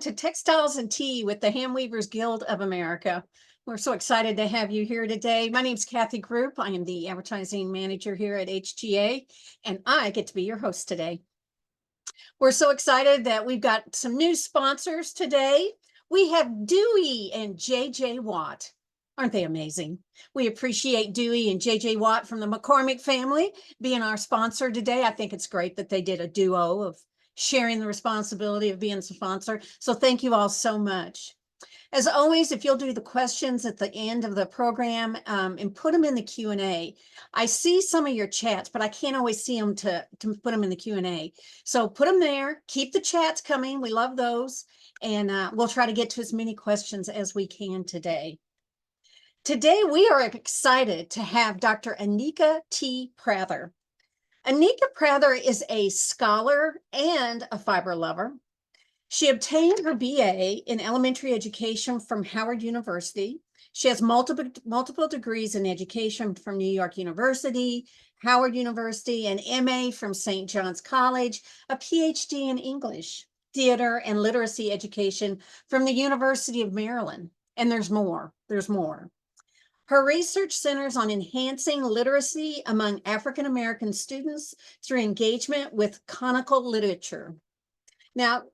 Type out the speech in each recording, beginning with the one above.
to Textiles and Tea with the Handweavers Guild of America. We're so excited to have you here today. My name is Kathy Group. I am the advertising manager here at HGA, and I get to be your host today. We're so excited that we've got some new sponsors today. We have Dewey and JJ Watt. Aren't they amazing? We appreciate Dewey and JJ Watt from the McCormick family being our sponsor today. I think it's great that they did a duo of sharing the responsibility of being a sponsor. So thank you all so much. As always, if you'll do the questions at the end of the program and put them in the Q&A. I see some of your chats, but I can't always see them to put them in the Q&A. So put them there. Keep the chats coming. We love those. And we'll try to get to as many questions as we can today. Today, we are excited to have Dr. Anika T. Prather. Anika Prather is a scholar and a fiber lover. She obtained her BA in elementary education from Howard University. She has multiple degrees in education from New York University, Howard University, an MA from St. John's College, a PhD in English, theater, and literacy education from the University of Maryland. And there's more. Her research centers on enhancing literacy among African American students through engagement with canonical literature. Now,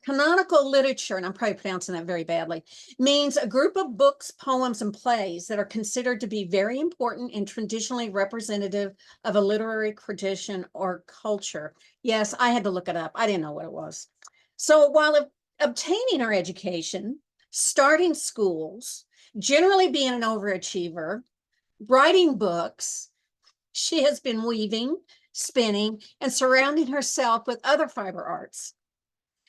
canonical literature, and I'm probably pronouncing that very badly, means a group of books, poems, and plays that are considered to be very important and traditionally representative of a literary tradition or culture. Yes, I had to look it up. I didn't know what it was. So while obtaining her education, starting schools, generally being an overachiever, writing books, she has been weaving, spinning, and surrounding herself with other fiber arts.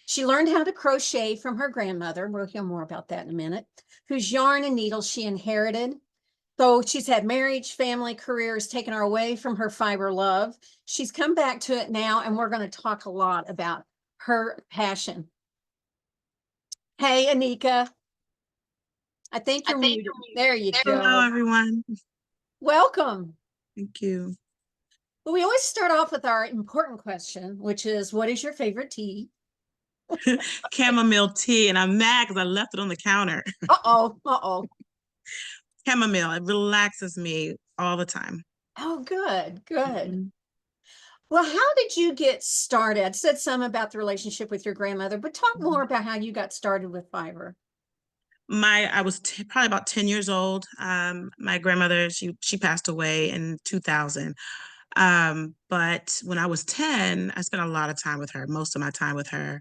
She learned how to crochet from her grandmother. We'll hear more about that in a minute, whose yarn and needles she inherited. Though she's had marriage, family, careers taken her away from her fiber love, she's come back to it now, and we're going to talk a lot about her passion. Hey, Anika. I think you're muted. There you go. Hello, everyone. Welcome. Thank you. Well, we always start off with our important question, which is, what is your favorite tea? Chamomile tea, and I'm mad because I left it on the counter. Uh-oh. Chamomile, it relaxes me all the time. Oh, good. Well, how did you get started? I said some about the relationship with your grandmother, but talk more about how you got started with fiber. I was probably about 10 years old. My grandmother, she passed away in 2000. But when I was 10, I spent a lot of time with her, most of my time with her.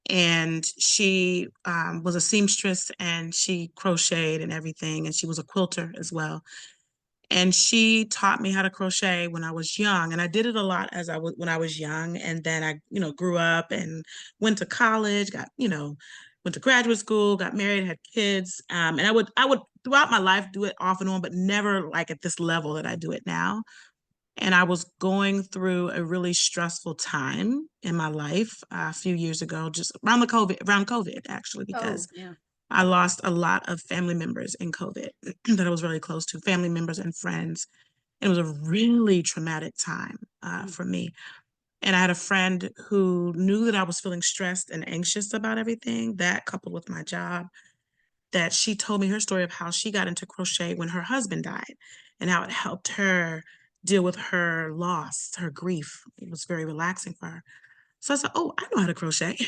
And she was a seamstress, and she crocheted and everything. And she was a quilter as well. And she taught me how to crochet when I was young. And I did it a lot when I was young. And then I, grew up and went to college, went to graduate school, got married, had kids. And I would throughout my life do it off and on, but never like at this level that I do it now. And I was going through a really stressful time in my life a few years ago, just around COVID actually, because I lost a lot of family members in COVID that I was really close to, family members and friends. And it was a really traumatic time for me. And I had a friend who knew that I was feeling stressed and anxious about everything, that coupled with my job, that she told me her story of how she got into crochet when her husband died and how it helped her deal with her loss, her grief. It was very relaxing for her. So I said, oh, I know how to crochet.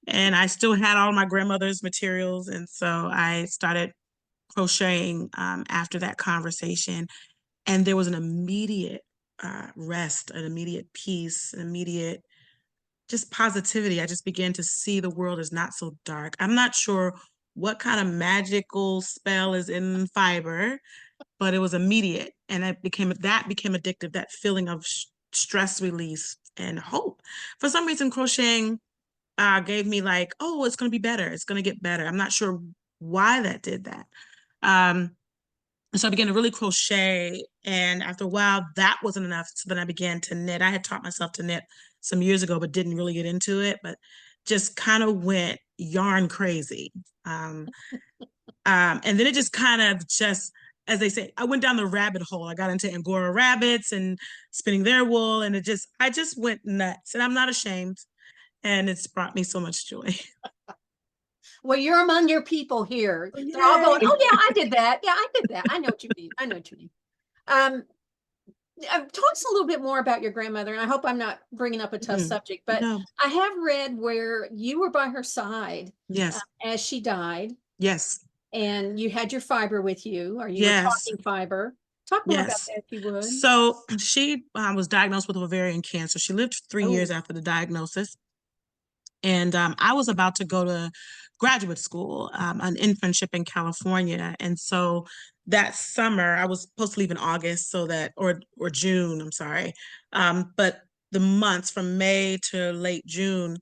And I still had all my grandmother's materials. And so I started crocheting after that conversation. And there was an immediate rest, an immediate peace, an immediate just positivity. I just began to see the world as not so dark. I'm not sure what kind of magical spell is in fiber, but it was immediate. And that became addictive, that feeling of stress release and hope. For some reason, crocheting gave me like, oh, it's going to be better. It's going to get better. I'm not sure why that did that. So I began to really crochet. And after a while, that wasn't enough. So then I began to knit. I had taught myself to knit some years ago, but didn't really get into it, but just kind of went yarn crazy. And then it just kind of as they say, I went down the rabbit hole. I got into Angora rabbits and spinning their wool. And I just went nuts, and I'm not ashamed. And it's brought me so much joy. Well, you're among your people here. Oh, They're all going, yay. oh yeah, I did that. Yeah, I did that. I know what you mean. I know what you mean. Um, talk to us a little bit more about your grandmother, and I hope I'm not bringing up a tough subject, but No. I have read where you were by her side Yes. as she died, Yes. and you had your fiber with you, or you were Yes. talking fiber. Talk more about Yes. that if you would. So she was diagnosed with ovarian cancer. She lived 3 years Oh, after the diagnosis. And I was about to go to graduate school, an internship in California. And so that summer, I was supposed to leave in August, so that, or June, I'm sorry. But the months from May to late June,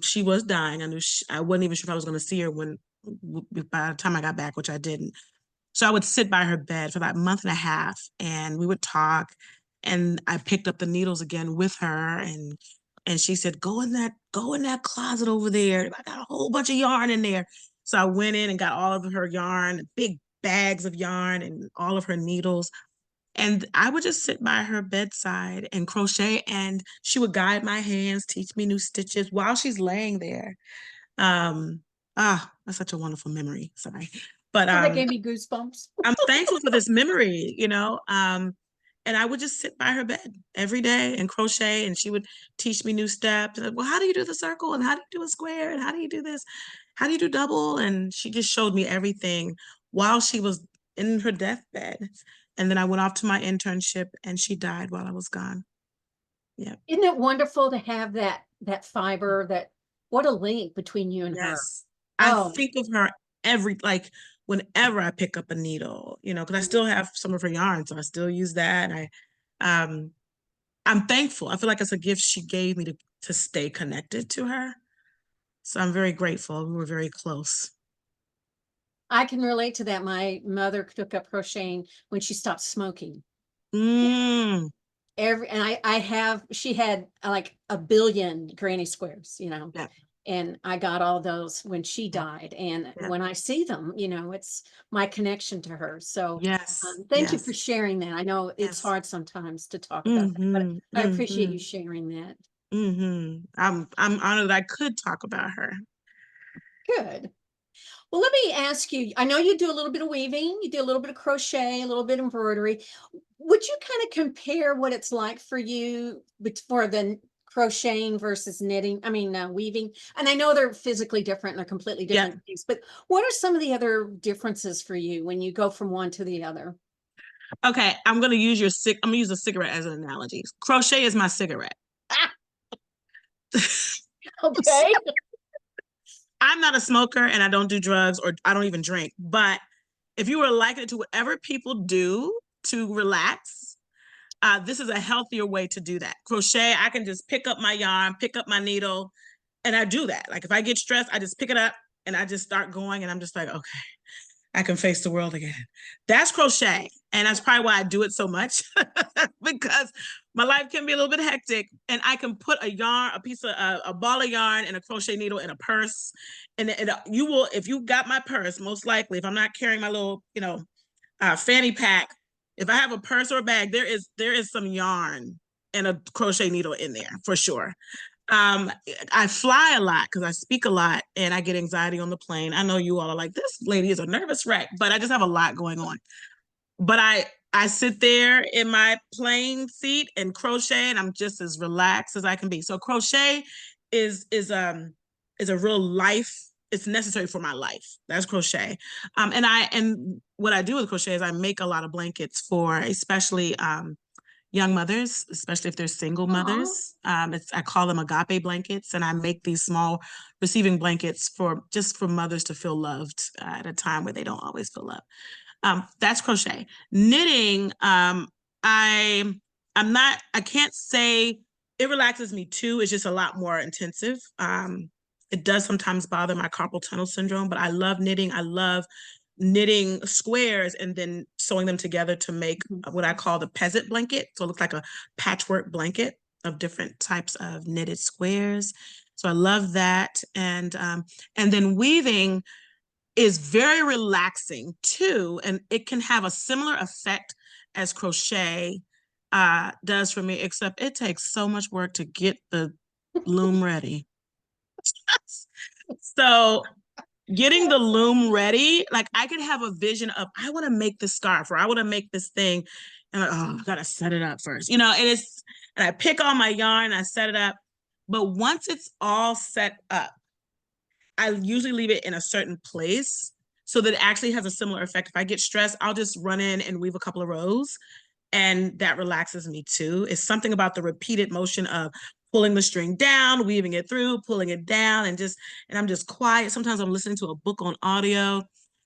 she was dying. I wasn't even sure if I was going to see her by the time I got back, which I didn't. So I would sit by her bed for that month and a half, and we would talk. And I picked up the needles again with her, and she said, go in that closet over there. I got a whole bunch of yarn in there. So I went in and got all of her yarn, big bags of yarn, and all of her needles. And I would just sit by her bedside and crochet, and she would guide my hands, teach me new stitches while she's laying there. Um, that's such a wonderful memory. Sorry. But oh, that gave me goosebumps. I'm thankful for this memory, you know. And I would just sit by her bed every day and crochet, and she would teach me new steps. And, well, how do you do the circle? And how do you do a square? And how do you do this? How do you do double? And she just showed me everything while she was in her deathbed. And then I went off to my internship, and she died while I was gone. Yeah. Isn't it wonderful to have that fiber, that what a link between you and her. Yes. I Oh, think of her like whenever I pick up a needle, you know, because I still have some of her yarn, so I still use that. And um I'm thankful. I feel like it's a gift she gave me to stay connected to her. So I'm very grateful. We were very close. I can relate to that. My mother took up crocheting when she stopped smoking. Mm, And I have, she had like a billion granny squares, yeah, and I got all those when she died. And yeah. when I see them, it's my connection to her. So Yes, thank you for yes, sharing that. I know it's yes. hard sometimes to talk about that, but Mm-hmm, I appreciate mm-hmm, you sharing that. mm-hmm. I'm honored that I could talk about her. Good. Well, let me ask you, I know you do a little bit of weaving, you do a little bit of crochet, a little bit of embroidery. Would you kind of compare what it's like for you for the crocheting versus knitting? I mean, weaving. And I know they're physically different and they're completely Yeah. different things, but what are some of the other differences for you when you go from one to the other? Okay, I'm gonna use a cigarette as an analogy. Crochet is my cigarette. Ah, okay. I'm not a smoker and I don't do drugs or I don't even drink. But if you were liking it to whatever people do to relax, this is a healthier way to do that. Crochet, I can just pick up my yarn, pick up my needle, and I do that. Like if I get stressed, I just pick it up and I just start going, and I'm just like, okay, I can face the world again. That's crochet. And that's probably why I do it so much because my life can be a little bit hectic, and I can put a ball of yarn and a crochet needle in a purse. And you will, if you got my purse, most likely, if I'm not carrying my little, fanny pack, if I have a purse or a bag, there is some yarn and a crochet needle in there for sure. Um, I fly a lot because I speak a lot and I get anxiety on the plane. I know you all are like, this lady is a nervous wreck, but I just have a lot going on. But I sit there in my plane seat and crochet, and I'm just as relaxed as I can be. So crochet is is um is a real life. It's necessary for my life. That's crochet. And what I do with crochet is I make a lot of blankets for especially young mothers, especially if they're single Aw. mothers. I call them agape blankets, and I make these small receiving blankets for mothers to feel loved at a time where they don't always feel loved. That's crochet. Knitting, I can't say it relaxes me too. It's just a lot more intensive. It does sometimes bother my carpal tunnel syndrome, but I love knitting. I love knitting squares and then sewing them together to make what I call the peasant blanket. So it looks like a patchwork blanket of different types of knitted squares. So I love that. And then weaving is very relaxing too, and it can have a similar effect as crochet does for me, except it takes so much work to get the loom ready. So getting the loom ready, like I could have a vision of, I want to make this scarf or I want to make this thing. And like, oh, I gotta set it up first, and I pick all my yarn, I set it up. But once it's all set up, I usually leave it in a certain place so that it actually has a similar effect. If I get stressed, I'll just run in and weave a couple of rows, and that relaxes me too. It's something about the repeated motion of pulling the string down, weaving it through, pulling it down, and I'm just quiet. Sometimes I'm listening to a book on audio.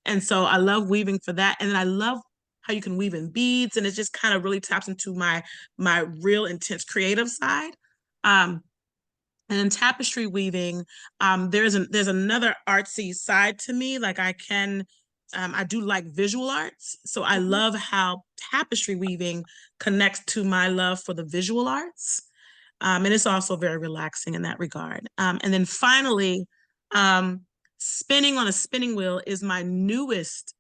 And so I love weaving for that. And then I love how you can weave in beads, and it just kind of really taps into my real intense creative side. And in tapestry weaving, there's another artsy side to me. Like I do like visual arts. So I love how tapestry weaving connects to my love for the visual arts. And it's also very relaxing in that regard. And then finally, spinning on a spinning wheel is my newest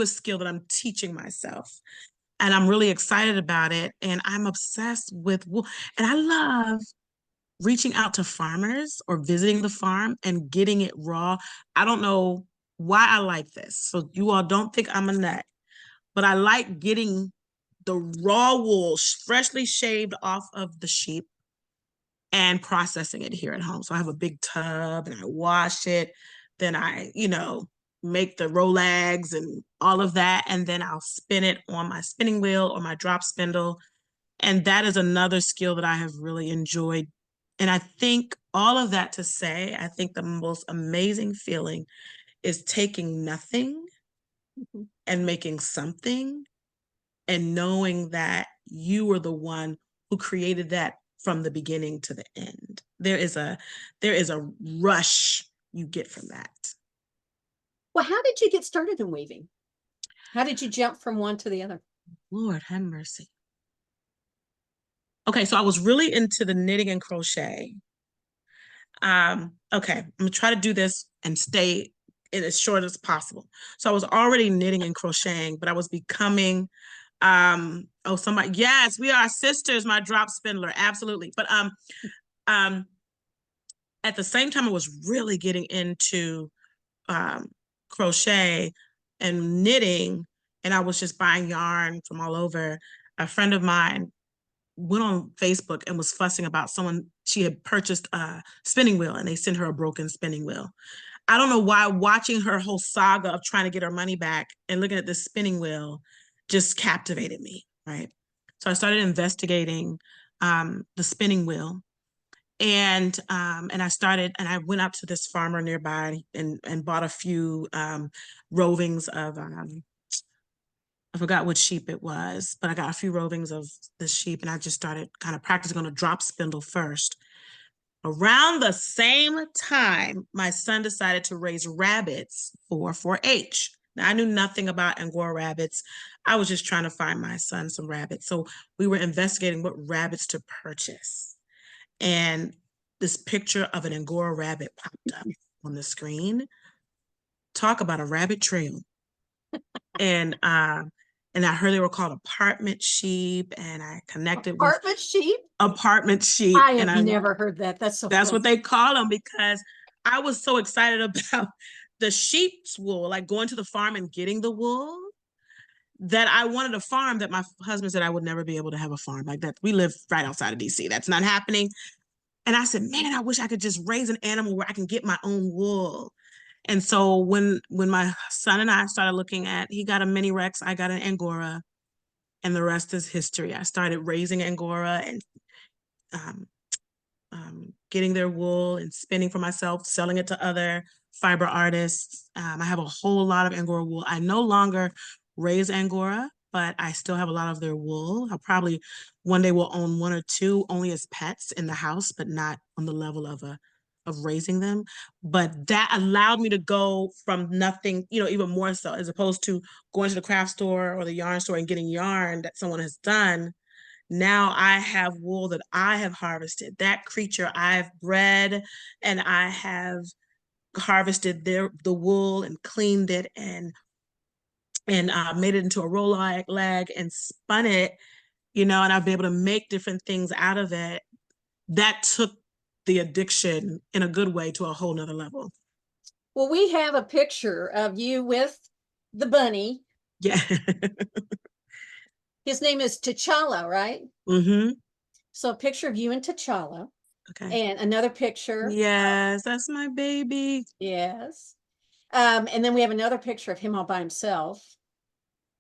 skill that I'm teaching myself. And I'm really excited about it. And I'm obsessed with wool. And I love reaching out to farmers or visiting the farm and getting it raw. I don't know why I like this. So you all don't think I'm a nut, but I like getting the raw wool freshly shaved off of the sheep and processing it here at home. So I have a big tub and I wash it. Then I, make the rollags and all of that. And then I'll spin it on my spinning wheel or my drop spindle. And that is another skill that I have really enjoyed. And I think all of that to say, I think the most amazing feeling is taking nothing and making something, and knowing that you were the one who created that from the beginning to the end. There is a rush you get from that. Well, how did you get started in weaving? How did you jump from one to the other? Lord have mercy. Okay, so I was really into the knitting and crochet. Okay, I'm gonna try to do this and stay in as short as possible. So I was already knitting and crocheting, but I was becoming, somebody, yes, we are sisters, my drop spindler, absolutely. But at the same time, I was really getting into crochet and knitting, and I was just buying yarn from all over. A friend of mine went on Facebook and was fussing about she had purchased a spinning wheel and they sent her a broken spinning wheel. I don't know why watching her whole saga of trying to get her money back and looking at this spinning wheel just captivated me, right? So I started investigating the spinning wheel, and I went out to this farmer nearby and bought a few rovings of I forgot what sheep it was, but I got a few rovings of the sheep, and I just started kind of practicing on a drop spindle first. Around the same time, my son decided to raise rabbits for 4-H. Now, I knew nothing about Angora rabbits. I was just trying to find my son some rabbits. So we were investigating what rabbits to purchase. And this picture of an Angora rabbit popped up on the screen. Talk about a rabbit trail. And I heard they were called apartment sheep, and I connected with apartment sheep. I have never heard that. That's what they call them, because I was so excited about the sheep's wool, like going to the farm and getting the wool, that I wanted a farm that my husband said I would never be able to have a farm like that. We live right outside of DC. That's not happening. And I said, man, I wish I could just raise an animal where I can get my own wool. And so when my son and I started looking he got a mini Rex, I got an Angora, and the rest is history. I started raising Angora and getting their wool and spinning for myself, selling it to other fiber artists. I have a whole lot of Angora wool. I no longer raise Angora, but I still have a lot of their wool. I'll probably one day will own one or two only as pets in the house, but not on the level of raising them. But that allowed me to go from nothing, even more so, as opposed to going to the craft store or the yarn store and getting yarn that someone has done. Now I have wool that I have harvested, that creature I've bred, and I have harvested the wool and cleaned it and made it into a roll lag and spun it, and I've been able to make different things out of it. That took the addiction in a good way to a whole nother level. Well, we have a picture of you with the bunny. Yeah. His name is T'Challa, right? Mm-hmm. So a picture of you and T'Challa, Okay. and another picture. Yes, that's my baby. Yes. And then we have another picture of him all by himself.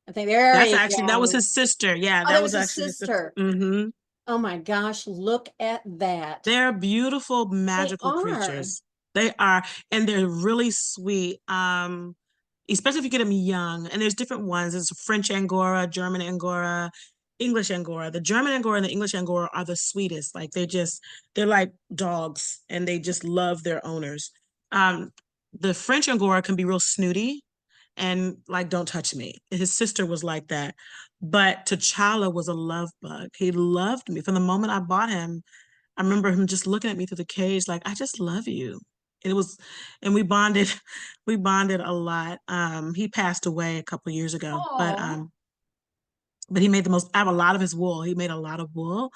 I think there That's you actually, that was go. his sister. Yeah, Oh, that that was was his actually his sister. sister. Mm-hmm. Oh my gosh, look at that. They're beautiful, They magical are. creatures. They are, and they're really sweet. Especially if you get them young. And there's different ones. There's French Angora, German Angora, English Angora. The German Angora and the English Angora are the sweetest. Like they're like dogs, and they just love their owners. The French Angora can be real snooty and like, don't touch me. His sister was like that. But T'Challa was a love bug. He loved me from the moment I bought him. I remember him just looking at me through the cage like, I just love you. It was, and we bonded, we bonded a lot. He passed away a couple years ago, Oh. but he made the most, I have a lot of his wool. He made a lot of wool.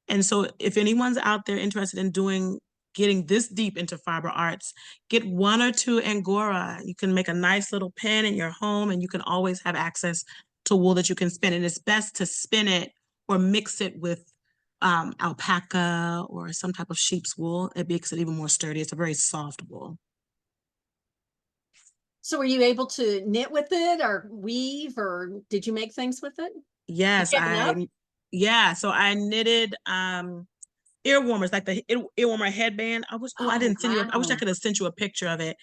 And so if anyone's out there interested in getting this deep into fiber arts, get one or two Angora. You can make a nice little pin in your home, and you can always have access to wool that you can spin. And it's best to spin it or mix it with alpaca or some type of sheep's wool. It makes it even more sturdy. It's a very soft wool. So were you able to knit with it or weave, or did you make things with it? Did Yes, you have enough? yeah. So I knitted ear warmers, like the ear warmer headband. I Oh, didn't send you, I wish I wow. could have sent you a picture of it,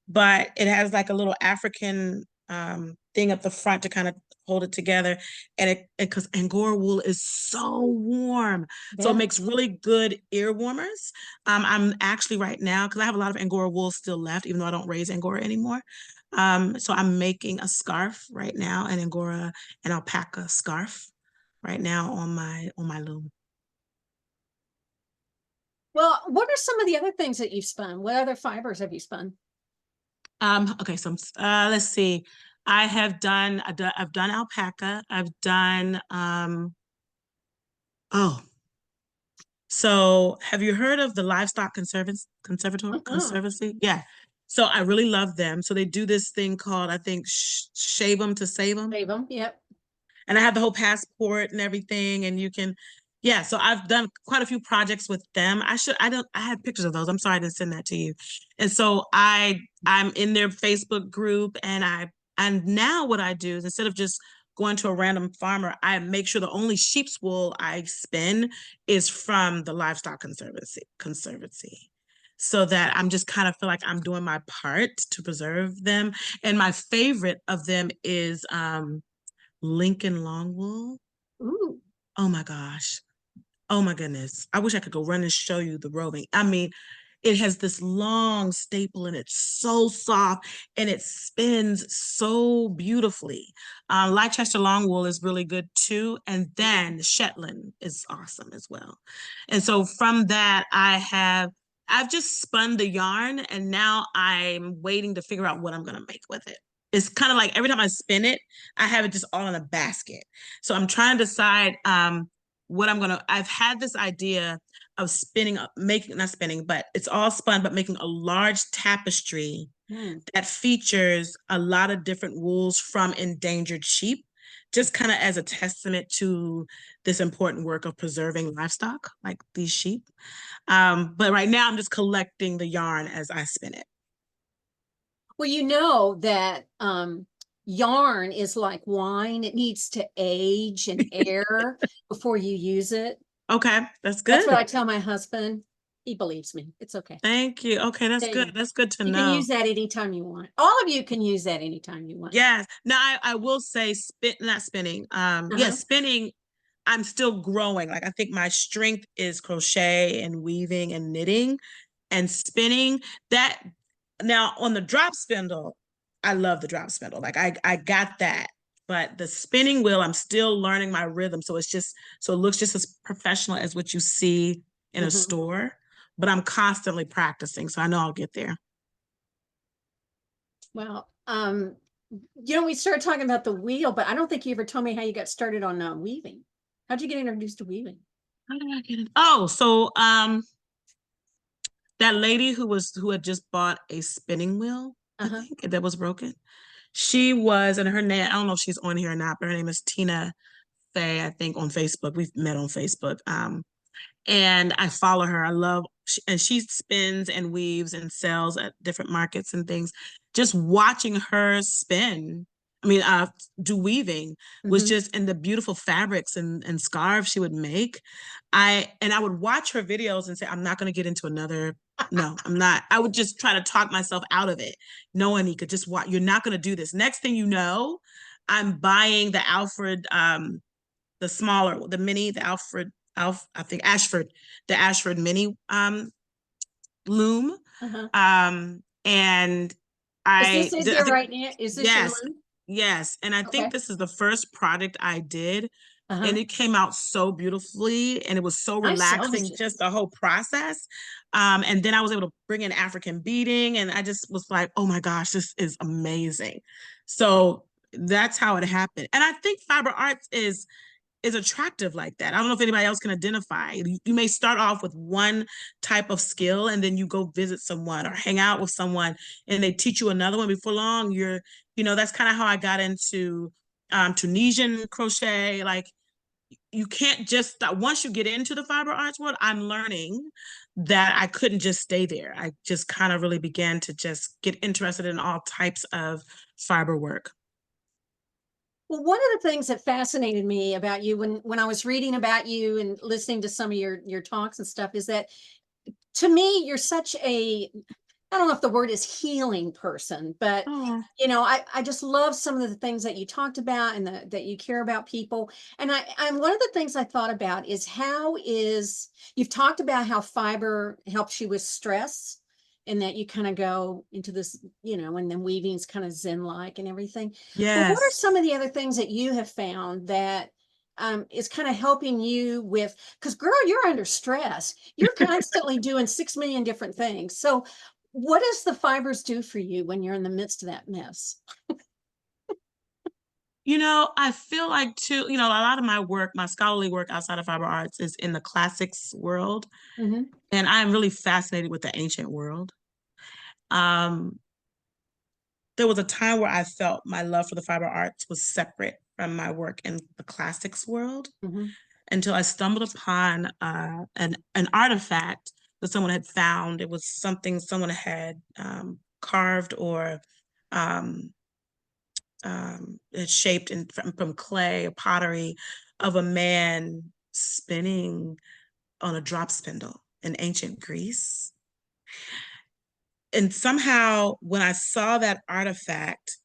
but it has like a little African thing up the front to kind of hold it together. And because Angora wool is so warm. So it Yeah. makes really good ear warmers. I'm actually right now, because I have a lot of Angora wool still left, even though I don't raise Angora anymore. So I'm making a scarf right now, an Angora and alpaca scarf right now on my loom. Well, what are some of the other things that you've spun? What other fibers have you spun? Okay, so let's see. I've done alpaca. I've done oh, so have you heard of the Livestock Uh-uh. Conservancy? Yeah. So I really love them. So they do this thing called, I think, shave them to save them. Save them. Yep. And I have the whole passport and everything, and you can, yeah. So I've done quite a few projects with them. I had pictures of those. I'm sorry I didn't send that to you. And so I'm in their Facebook group, and now what I do is, instead of just going to a random farmer, I make sure the only sheep's wool I spin is from the Livestock Conservancy. So that I'm just kind of feel like I'm doing my part to preserve them. And my favorite of them is Lincoln Longwool. Ooh. Oh my gosh. Oh my goodness. I wish I could go run and show you the roving. I mean, it has this long staple and it's so soft and it spins so beautifully. Leicester Longwool is really good too. And then Shetland is awesome as well. And so from that, I've just spun the yarn, and now I'm waiting to figure out what I'm going to make with it. It's kind of like every time I spin it, I have it just all in a basket. So I'm trying to decide I've had this idea of not spinning, but it's all spun, but making a large tapestry that features a lot of different wools from endangered sheep, just kind of as a testament to this important work of preserving livestock, like these sheep. But right now I'm just collecting the yarn as I spin it. Well, you know that yarn is like wine. It needs to age and air before you use it. Okay, that's That's what good. I tell my husband. He believes me. It's okay. Thank you. Okay, that's There you good. go. That's good to You can know. use that anytime you want. All of you can use that anytime you want. Yes. Now I will say not spinning. Uh-huh. Spinning, I'm still growing. Like, I think my strength is crochet and weaving and knitting, and spinning. That Now on the drop spindle, I love the drop spindle. Like, I got that. But the spinning wheel, I'm still learning my rhythm. So it looks just as professional as what you see in a Mhm. store. But I'm constantly practicing. So I know I'll get there. Well, we started talking about the wheel, but I don't think you ever told me how you got started on weaving. How'd you get introduced to weaving? How did I get it? Oh, so that lady who had just bought a spinning wheel, I think, that was broken. She was, and her name, I don't know if she's on here or not, but her name is Tina Fey, I think, on Facebook. We've met on Facebook. And I follow her. I love, and she spins and weaves and sells at different markets and things. Just watching her spin, I mean, do weaving was just, and the beautiful fabrics and scarves she would make. I would watch her videos and say, I'm not going to get into another. No, I'm not. I would just try to talk myself out of it. No, Anika, just watch. You're not going to do this. Next thing you know, I'm buying the Alfred, the smaller, the mini, the Alfred, I think Ashford, the Ashford mini loom. And Is this in I here think, right now? Is this your yes, loom? yes. And I think Okay. this is the first project I did. And it came out so beautifully and it was so Nice relaxing, sewmanship. just the whole process. And then I was able to bring in African beading and I just was like, oh my gosh, this is amazing. So that's how it happened. And I think fiber arts is attractive like that. I don't know if anybody else can identify. You may start off with one type of skill and then you go visit someone or hang out with someone and they teach you another one. Before long, that's kind of how I got into Tunisian crochet. Like, you can't just stop. Once you get into the fiber arts world, I'm learning that I couldn't just stay there. I just kind of really began to just get interested in all types of fiber work. Well, one of the things that fascinated me about you when I was reading about you and listening to some of your talks and stuff is that to me, you're such a, I don't know if the word is healing person, but Oh, I just love some of the things that you talked about and that you care about people. And I'm one of the things I thought about is you've talked about how fiber helps you with stress and that you kind of go into this, and then weaving's kind of zen-like and everything. But what are yes. some of the other things that you have found that is kind of helping you with, because girl, you're under stress. You're constantly doing 6 million different things. So what does the fibers do for you when you're in the midst of that mess? I feel like too, a lot of my work, my scholarly work outside of fiber arts is in the classics world. And I'm really fascinated with the ancient world. Um, there was a time where I felt my love for the fiber arts was separate from my work in the classics world until I stumbled upon an artifact that someone had found. It was something someone had carved or um, it's shaped from clay or pottery of a man spinning on a drop spindle in ancient Greece. And somehow, when I saw that artifact,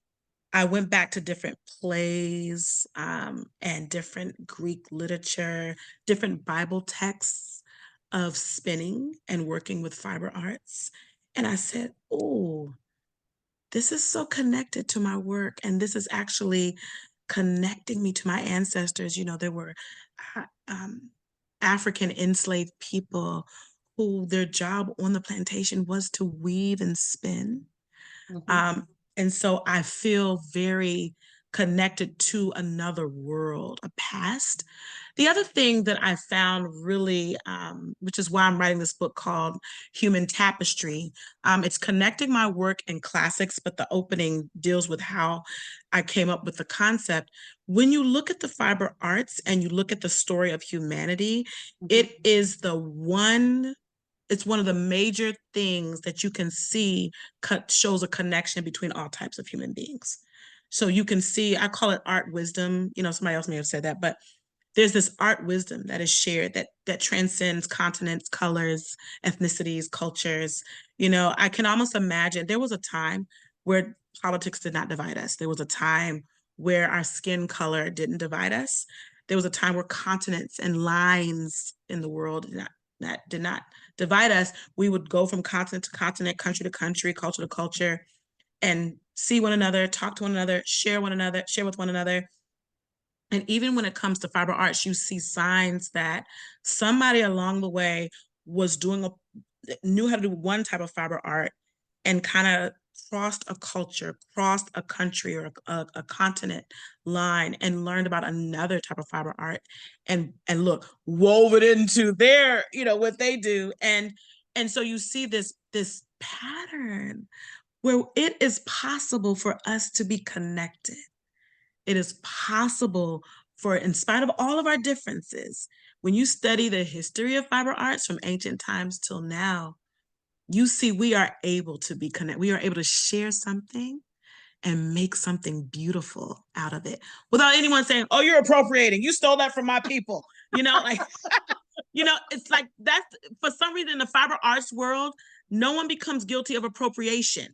I went back to different plays and different Greek literature, different Bible texts of spinning and working with fiber arts. And I said, oh, this is so connected to my work. And this is actually connecting me to my ancestors. There were African enslaved people who their job on the plantation was to weave and spin. And so I feel very connected to another world, a past. The other thing that I found really, which is why I'm writing this book called Human Tapestry, it's connecting my work in classics, but the opening deals with how I came up with the concept. When you look at the fiber arts and you look at the story of humanity, it's one of the major things that you can see shows a connection between all types of human beings. So you can see, I call it art wisdom. Somebody else may have said that, but there's this art wisdom that is shared that transcends continents, colors, ethnicities, cultures. I can almost imagine there was a time where politics did not divide us. There was a time where our skin color didn't divide us. There was a time where continents and lines in the world did not divide us. We would go from continent to continent, country to country, culture to culture, and see one another, talk to one another, share with one another. And even when it comes to fiber arts, you see signs that somebody along the way knew how to do one type of fiber art and kind of crossed a culture, crossed a country or a continent line and learned about another type of fiber art and look, wove it into their, what they do. And And so you see this pattern where it is possible for us to be connected. It is possible for, in spite of all of our differences, when you study the history of fiber arts from ancient times till now, you see we are able to be connected. We are able to share something and make something beautiful out of it without anyone saying, oh, you're appropriating. You stole that from my people. Like, it's like that's, for some reason in the fiber arts world, no one becomes guilty of appropriation.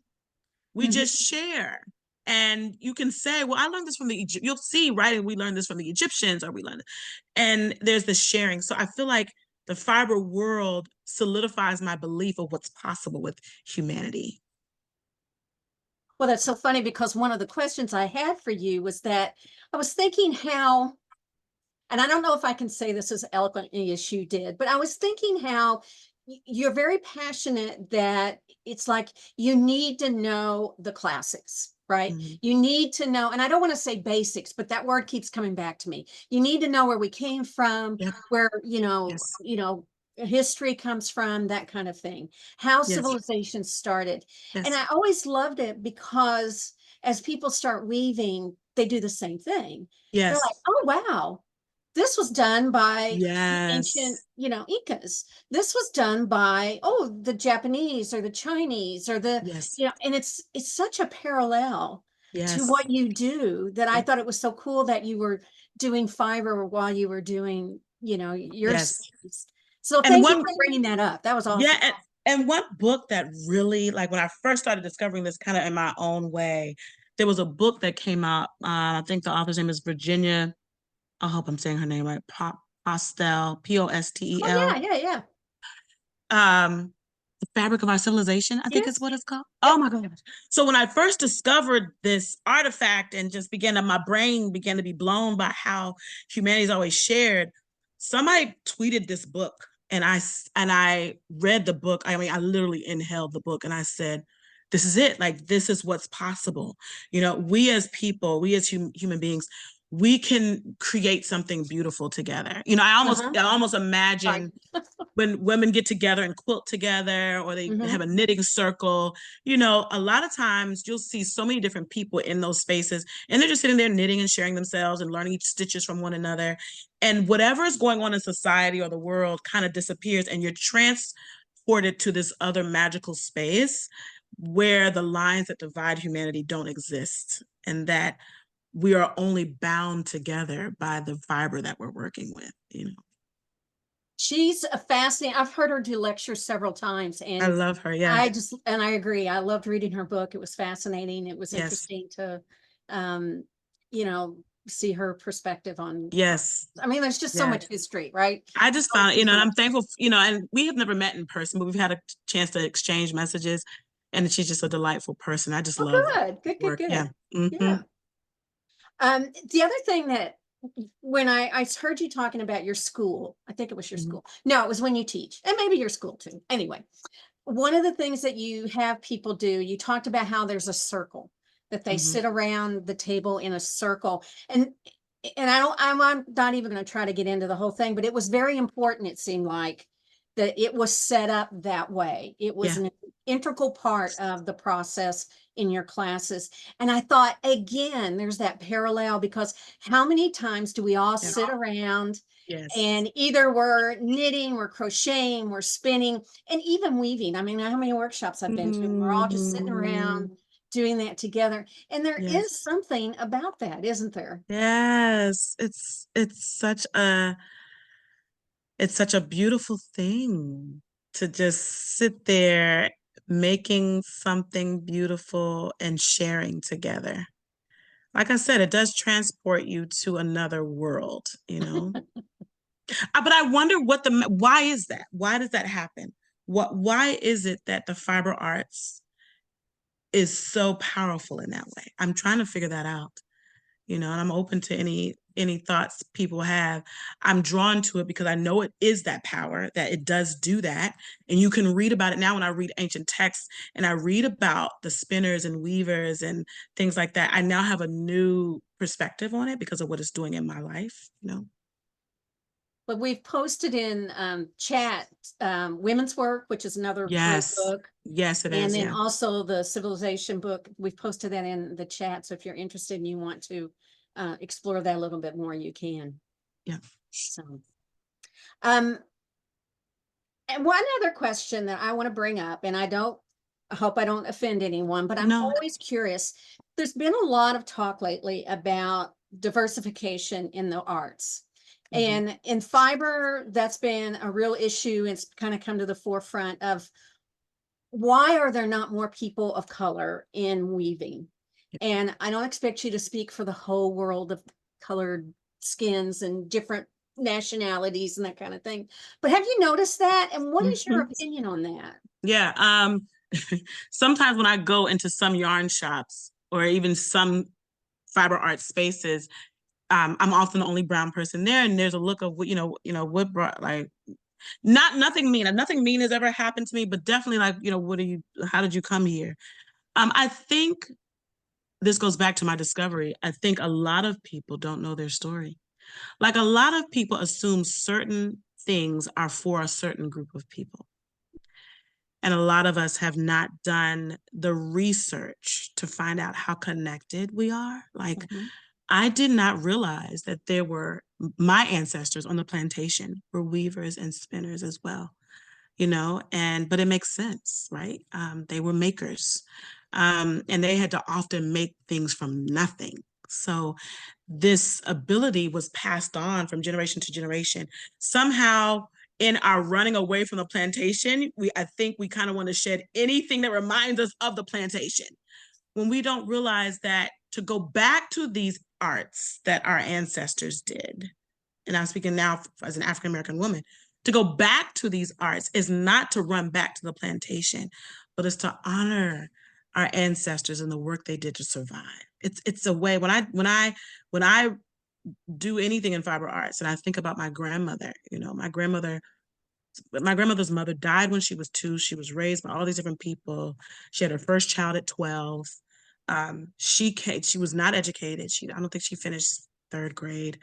We just share. And you can say, well, I learned this from the Egypt. You'll see, right? And we learned this from the Egyptians, or we learned it. And there's the sharing. So I feel like the fiber world solidifies my belief of what's possible with humanity. Well, that's so funny, because one of the questions I had for you was that I was thinking how, and I don't know if I can say this as eloquently as you did, but I was thinking how you're very passionate that it's like you need to know the classics, right? You need to know, and I don't want to say basics, but that word keeps coming back to me. You need to know where we came from, Yep. where, Yes. history comes from, that kind of thing, how Yes. civilization started. Yes. And I always loved it because as people start weaving, they do the same thing. They're Yes. like, oh, wow, this was done by the ancient, Yes. Incas. This was done by, oh, the Japanese or the Chinese or the, Yes. and it's such a parallel to Yes. what you do that I Yep. thought it was so cool that you were doing fiber while you were doing, your Yes. studies. So And thank you for bringing that up. That was awesome. Yeah, and one book that really, like, when I first started discovering this kind of in my own way, there was a book that came out. I think the author's name is Virginia. I hope I'm saying her name right. Postel, Oh Postel. yeah, yeah, Um, The Fabric of Our Civilization, I think is yes. what it's called. Yep. Oh my gosh. So when I first discovered this artifact and just my brain began to be blown by how humanity's always shared, somebody tweeted this book, and I read the book. I mean, I literally inhaled the book, and I said, this is it. Like, this is what's possible. We as people, we as human beings, we can create something beautiful together. I almost Sorry. imagine when women get together and quilt together, or they have a knitting circle, a lot of times you'll see so many different people in those spaces, and they're just sitting there knitting and sharing themselves and learning each stitches from one another. And whatever is going on in society or the world kind of disappears, and you're transported to this other magical space where the lines that divide humanity don't exist, and that we are only bound together by the fiber that we're working with. She's a fascinating. I've heard her do lectures several times, I and love her. Yeah. I agree. I loved reading her book. It was fascinating. It was Yes. interesting to, um, see her perspective on. Yes. I mean, there's just so much history, right? I just found, and I'm thankful, and we have never met in person, but we've had a chance to exchange messages, and she's just a delightful person. I just Oh, love good. work. Yeah. Yeah. The other thing that when I heard you talking about your school, I think it was your school. No, it was when you teach, and maybe your school too. Anyway, one of the things that you have people do, you talked about how there's a circle that they sit around the table in a circle. And I'm not even going to try to get into the whole thing, but it was very important, it seemed like, that it was set up that way. It was Yeah. an integral part of the process in your classes. And I thought, again, there's that parallel, because how many times do we all sit around Yes. and either we're knitting, we're crocheting, we're spinning, and even weaving? I mean, how many workshops I've been to, we're all just sitting around doing that together. And there is something about that, isn't there? Yes. It's such a beautiful thing to just sit there making something beautiful and sharing together. Like I said, it does transport you to another world. But I wonder why is that? Why does that happen? Why is it that the fiber arts is so powerful in that way? I'm trying to figure that out, and I'm open to any thoughts people have. I'm drawn to it because I know it is that power, that it does do that. And you can read about it now. When I read ancient texts and I read about the spinners and weavers and things like that, I now have a new perspective on it because of what it's doing in my life. But we've posted in chat Women's Work, which is another great Yes. book. Yes, it And is. then Yeah. also the Civilization book, we've posted that in the chat. So if you're interested and you want to explore that a little bit more, you can. Yeah. So, and one other question that I want to bring up, and I hope I don't offend anyone, but I'm No. always curious. There's been a lot of talk lately about diversification in the arts. And in fiber, that's been a real issue. It's kind of come to the forefront of why are there not more people of color in weaving? And I don't expect you to speak for the whole world of colored skins and different nationalities and that kind of thing. But have you noticed that? And what is your opinion on that? Yeah. Sometimes when I go into some yarn shops or even some fiber art spaces, I'm often the only brown person there, and there's a look of what brought like nothing mean has ever happened to me, but definitely like how did you come here? I think this goes back to my discovery. I think a lot of people don't know their story. Like a lot of people assume certain things are for a certain group of people. And a lot of us have not done the research to find out how connected we are. Like, I did not realize that my ancestors on the plantation were weavers and spinners as well, but it makes sense, right? They were makers, and they had to often make things from nothing. So this ability was passed on from generation to generation. Somehow, in our running away from the plantation, I think we kind of want to shed anything that reminds us of the plantation, when we don't realize that to go back to these arts that our ancestors did, and I'm speaking now as an African-American woman, to go back to these arts is not to run back to the plantation, but it's to honor our ancestors and the work they did to survive. It's a way. When I do anything in fiber arts and I think about my grandmother, my grandmother's mother died when she was 2. She was raised by all these different people. She had her first child at 12. She was not educated. I don't think she finished 3rd grade.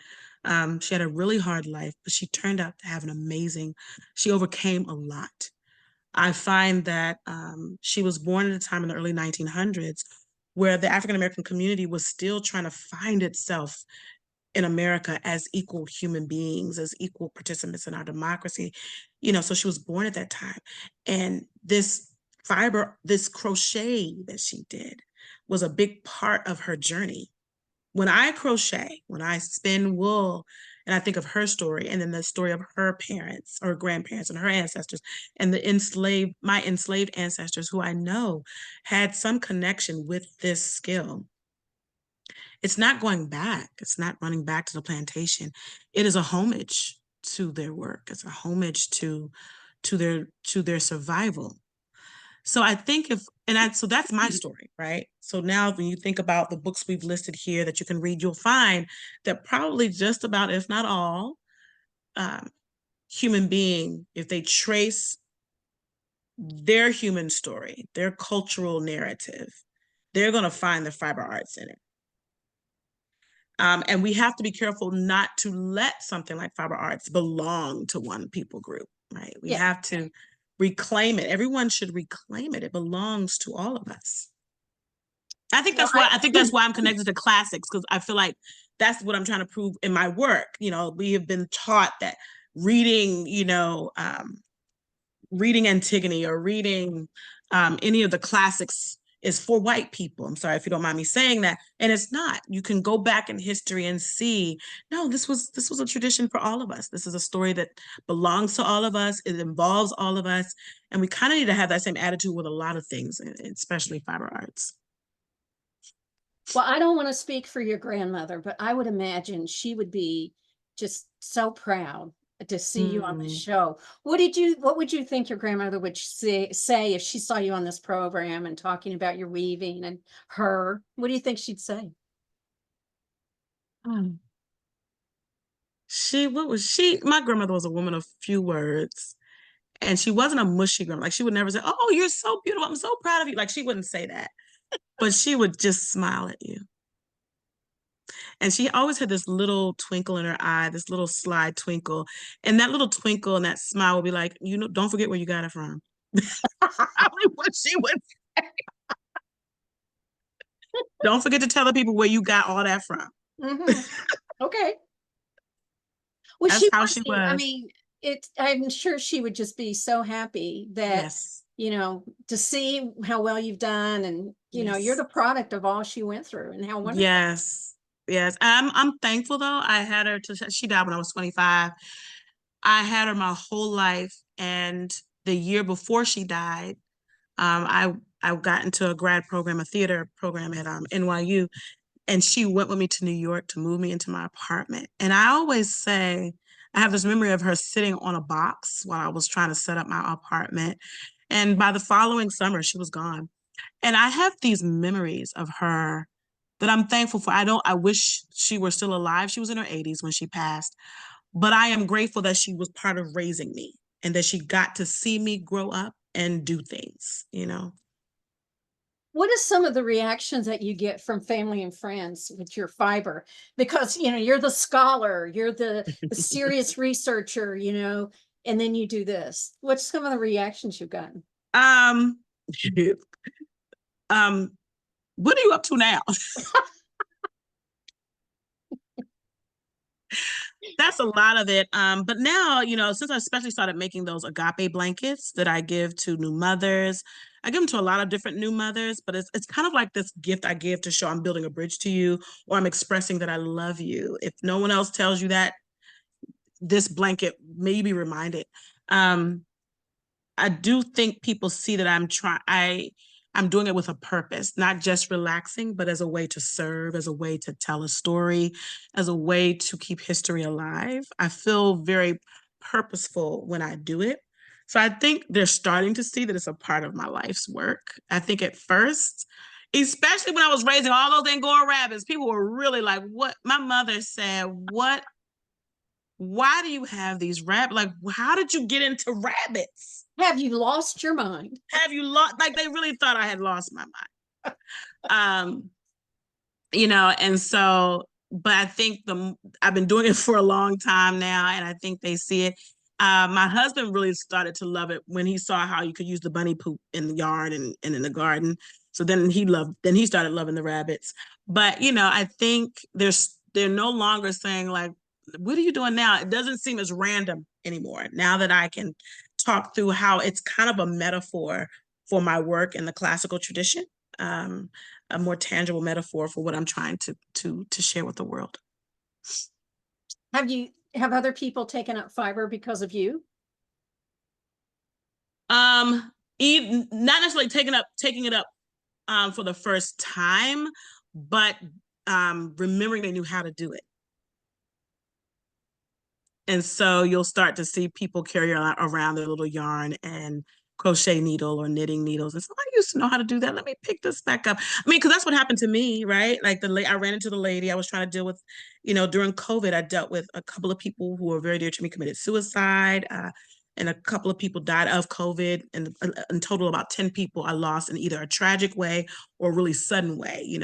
She had a really hard life, but she turned out to have she overcame a lot. I find that she was born at a time in the early 1900s where the African-American community was still trying to find itself in America as equal human beings, as equal participants in our democracy. So she was born at that time. And this crochet that she did was a big part of her journey. When I crochet, when I spin wool, and I think of her story, and then the story of her parents or grandparents and her ancestors, and my enslaved ancestors who I know had some connection with this skill. It's not going back. It's not running back to the plantation. It is a homage to their work. It's a homage to their survival. So I think so that's my story, right? So now when you think about the books we've listed here that you can read, you'll find that probably just about, if not all, human being, if they trace their human story, their cultural narrative, they're going to find the fiber arts in it. And we have to be careful not to let something like fiber arts belong to one people group, right? We have to reclaim it. Everyone should reclaim it. It belongs to all of us. I think that's why I'm connected to classics, because I feel like that's what I'm trying to prove in my work. We have been taught that reading, reading Antigone or reading any of the classics is for white people. I'm sorry if you don't mind me saying that. And it's not. You can go back in history and see, no, this was a tradition for all of us. This is a story that belongs to all of us. It involves all of us. And we kind of need to have that same attitude with a lot of things, especially fiber arts. Well, I don't want to speak for your grandmother, but I would imagine she would be just so proud to see you on the show. What would you think your grandmother would say if she saw you on this program and talking about your weaving and her? What do you think she'd say? My grandmother was a woman of few words, and she wasn't a mushy grandma. Like, she would never say, "Oh, you're so beautiful. I'm so proud of you." Like, she wouldn't say that, but she would just smile at you. And she always had this little twinkle in her eye, this little sly twinkle. And that little twinkle and that smile would be like, you know, don't forget where you got it from. Probably what she would. Don't forget to tell the people where you got all that from. Mhm. Okay. Well, That's she how must she be, I was. mean, I'm sure she would just be so happy that, Yes. to see how well you've done and, you're Yes. the product of all she went through and how wonderful. Yes. Yes. I'm thankful though. I had her to she died when I was 25. I had her my whole life. And the year before she died, I got into a grad program, a theater program at NYU, and she went with me to New York to move me into my apartment. And I always say, I have this memory of her sitting on a box while I was trying to set up my apartment. And by the following summer, she was gone. And I have these memories of her that I'm thankful for. I wish she were still alive. She was in her 80s when she passed, but I am grateful that she was part of raising me and that she got to see me grow up and do things, you know? What are some of the reactions that you get from family and friends with your fiber? Because, you're the scholar, you're the serious researcher, and then you do this. What's some of the reactions you've gotten? Um, um, what are you up to now? That's a lot of it. But now, since I especially started making those agape blankets that I give to new mothers, I give them to a lot of different new mothers, but it's kind of like this gift I give to show I'm building a bridge to you, or I'm expressing that I love you. If no one else tells you that, this blanket may be reminded. Um, I do think people see that I'm doing it with a purpose, not just relaxing, but as a way to serve, as a way to tell a story, as a way to keep history alive. I feel very purposeful when I do it. So I think they're starting to see that it's a part of my life's work. I think at first, especially when I was raising all those Angora rabbits, people were really like, what? My mother said, what? Why do you have these rabbits? Like, how did you get into rabbits? Have you lost your mind? Have you lost? Like, they really thought I had lost my mind. Um, and so, but I think I've been doing it for a long time now, and I think they see it. My husband really started to love it when he saw how you could use the bunny poop in the yard and in the garden. So then he started loving the rabbits. But I think they're no longer saying like, what are you doing now? It doesn't seem as random anymore now that I can talk through how it's kind of a metaphor for my work in the classical tradition. A more tangible metaphor for what I'm trying to share with the world. Have other people taken up fiber because of you? Not necessarily taking it up for the first time, but remembering they knew how to do it. And so you'll start to see people carry around their little yarn and crochet needle or knitting needles. And so I used to know how to do that. Let me pick this back up. I mean, because that's what happened to me, right? Like I ran into the lady I was trying to deal with, during COVID, I dealt with a couple of people who were very dear to me, committed suicide, and a couple of people died of COVID. And in total, about 10 people I lost in either a tragic way or a really sudden way,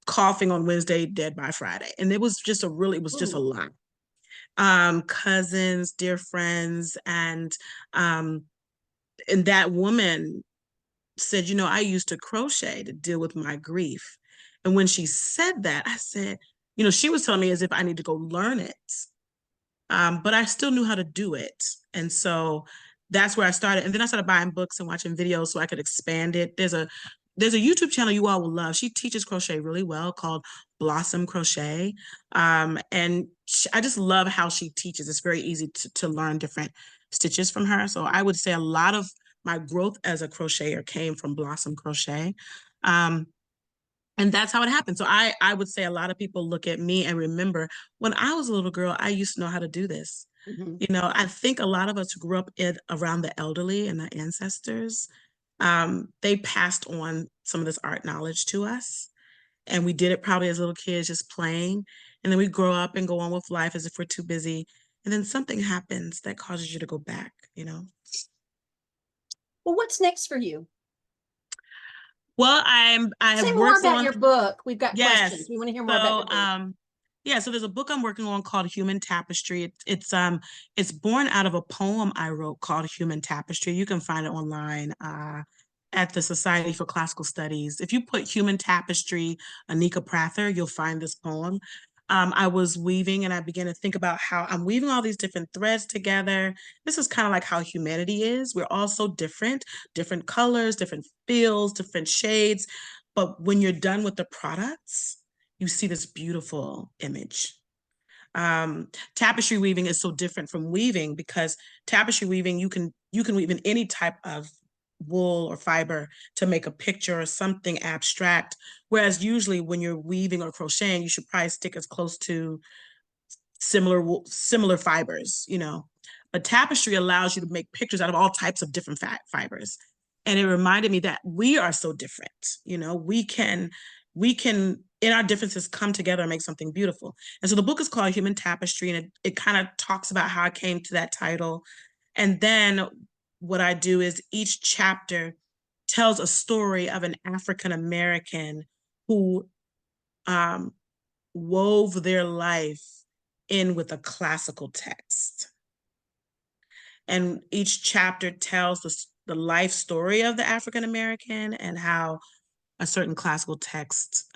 coughing on Wednesday, dead by Friday. And it was just a lot. Cousins, dear friends, and that woman said, I used to crochet to deal with my grief. And when she said that, I said, she was telling me as if I need to go learn it. But I still knew how to do it. And so that's where I started. And then I started buying books and watching videos so I could expand it. There's a YouTube channel you all will love. She teaches crochet really well called Blossom Crochet. And I just love how she teaches. It's very easy to learn different stitches from her. So I would say a lot of my growth as a crocheter came from Blossom Crochet. And that's how it happened. So I would say a lot of people look at me and remember when I was a little girl, I used to know how to do this. Mm-hmm. I think a lot of us who grew up around the elderly and the ancestors, they passed on some of this art knowledge to us. And we did it probably as little kids, just playing. And then we grow up and go on with life as if we're too busy. And then something happens that causes you to go back. Well, what's next for you? Well, I Say have more worked about on, your book. We've got questions. yes. We want to hear more about So, your book. yeah, so there's a book I'm working on called Human Tapestry. It's born out of a poem I wrote called Human Tapestry. You can find it online at the Society for Classical Studies. If you put Human Tapestry, Anika Prather, you'll find this poem. I was weaving and I began to think about how I'm weaving all these different threads together. This is kind of like how humanity is. We're all so different, different colors, different feels, different shades. But when you're done with the products, you see this beautiful image. Tapestry weaving is so different from weaving because tapestry weaving, you can weave in any type of wool or fiber to make a picture or something abstract. Whereas usually when you're weaving or crocheting, you should probably stick as close to similar fibers, you know. But tapestry allows you to make pictures out of all types of different fibers. And it reminded me that we are so different, you know, we can in our differences come together and make something beautiful. And so the book is called Human Tapestry, and it kind of talks about how I came to that title. And then what I do is each chapter tells a story of an African American who um, wove their life in with a classical text. And each chapter tells the life story of the African American and how a certain classical text